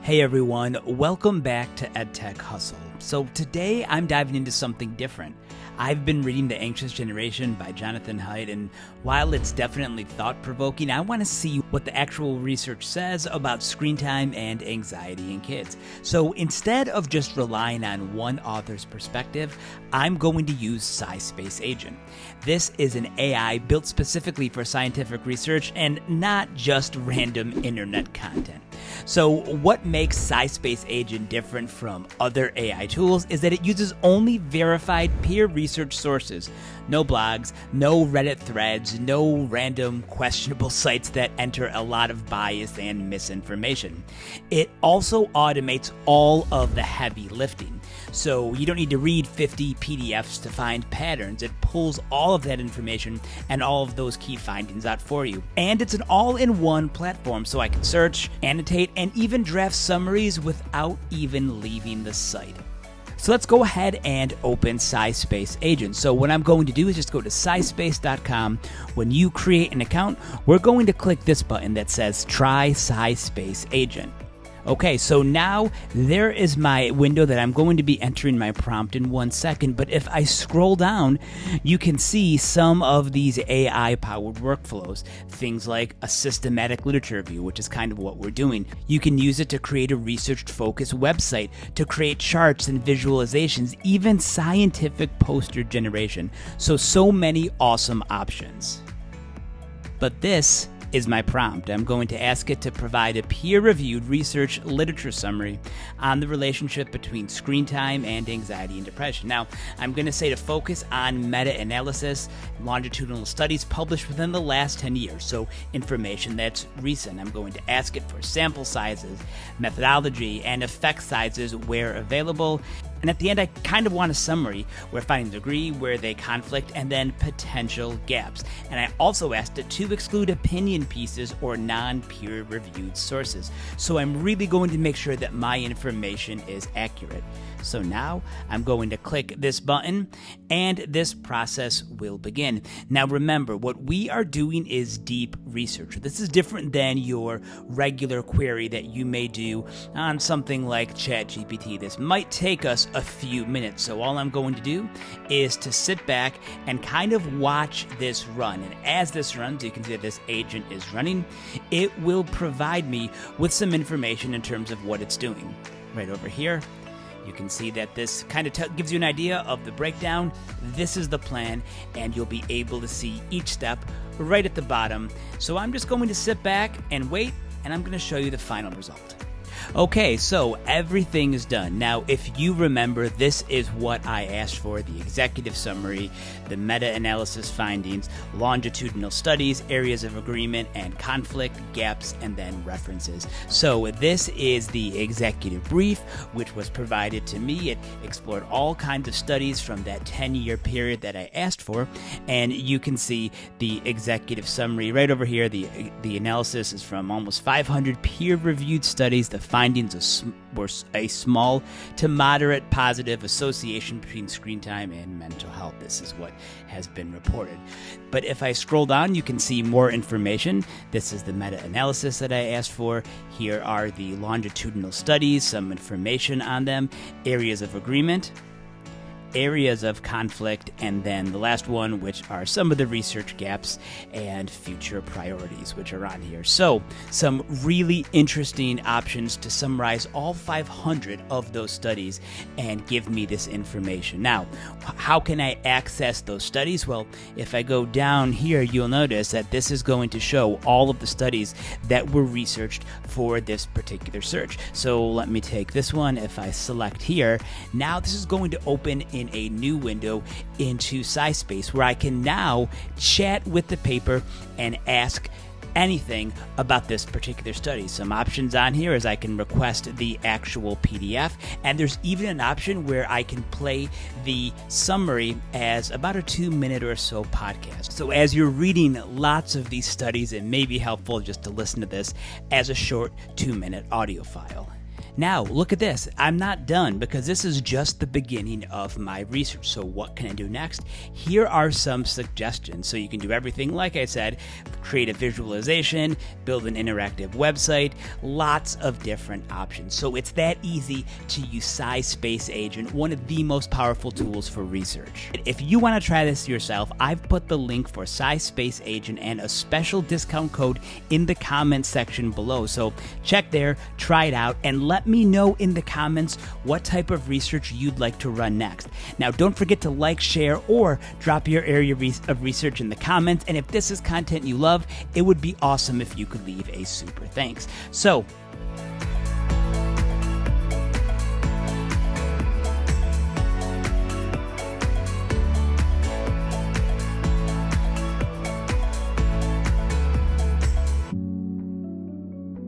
Hey everyone, welcome back to EdTech Hustle. So today I'm diving into something different. I've been reading The Anxious Generation by Jonathan Haidt, and while it's definitely thought-provoking, I want to see what the actual research says about screen time and anxiety in kids. So instead of just relying on one author's perspective, I'm going to use SciSpace Agent. This is an AI built specifically for scientific research and not just random internet content. So what makes SciSpace Agent different from other AI tools is that it uses only verified peer research sources. No blogs, no Reddit threads, no random questionable sites that enter a lot of bias and misinformation. It also automates all of the heavy lifting. So you don't need to read 50 PDFs to find patterns. It pulls all of that information and all of those key findings out for you. And it's an all-in-one platform, so I can search, annotate, and even draft summaries without even leaving the site. So let's go ahead and open SciSpace Agent. So what I'm going to do is just go to SciSpace.com. When you create an account, we're going to click this button that says Try SciSpace Agent. Okay, so now there is my window that I'm going to be entering my prompt in 1 second, but if I scroll down, you can see some of these AI-powered workflows. Things like a systematic literature review, which is kind of what we're doing. You can use it to create a research-focused website, to create charts and visualizations, even scientific poster generation. So many awesome options. But this is my prompt. I'm going to ask it to provide a peer-reviewed research literature summary on the relationship between screen time and anxiety and depression. Now, I'm going to say to focus on meta-analysis, longitudinal studies published within the last 10 years, so information that's recent. I'm going to ask it for sample sizes, methodology, and effect sizes where available. And at the end, I kind of want a summary where findings agree, where they conflict, and then potential gaps. And I also asked it to exclude opinion pieces or non-peer-reviewed sources. So I'm really going to make sure that my information is accurate. So now I'm going to click this button and this process will begin. Now remember, what we are doing is deep research. This is different than your regular query that you may do on something like ChatGPT. This might take us a few minutes. So all I'm going to do is to sit back and kind of watch this run. And as this runs, you can see that this agent is running. It will provide me with some information in terms of what it's doing. Right over here, you can see that this kind of gives you an idea of the breakdown. This is the plan, and you'll be able to see each step right at the bottom. So I'm just going to sit back and wait, and I'm going to show you the final result. Okay, so everything is done. Now, if you remember, this is what I asked for: the executive summary, the meta-analysis findings, longitudinal studies, areas of agreement and conflict, gaps, and then references. So this is the executive brief, which was provided to me. It explored all kinds of studies from that 10-year period that I asked for, and you can see the executive summary right over here. The analysis is from almost 500 peer-reviewed studies. The findings were a small to moderate positive association between screen time and mental health. This is what has been reported. But if I scroll down, you can see more information. This is the meta-analysis that I asked for. Here are the longitudinal studies, some information on them, areas of agreement, areas of conflict, and then the last one, which are some of the research gaps and future priorities, which are on here. So some really interesting options to summarize all 500 of those studies and give me this information. Now, how can I access those studies? Well, if I go down here, you'll notice that this is going to show all of the studies that were researched for this particular search. So let me take this one. If I select here, now this is going to open in a new window into SciSpace, where I can now chat with the paper and ask anything about this particular study. Some options on here is I can request the actual PDF, and there's even an option where I can play the summary as about a 2-minute or so podcast. So as you're reading lots of these studies, it may be helpful just to listen to this as a short 2-minute audio file. Now, look at this. I'm not done because this is just the beginning of my research. So what can I do next? Here are some suggestions. So you can do everything, like I said, create a visualization, build an interactive website, lots of different options. So it's that easy to use SciSpace Agent, one of the most powerful tools for research. If you want to try this yourself, I've put the link for SciSpace Agent and a special discount code in the comments section below. So check there, try it out, and let me know in the comments what type of research you'd like to run next. Now, don't forget to like, share, or drop your area of research in the comments. And if this is content you love, it would be awesome if you could leave a super thanks. So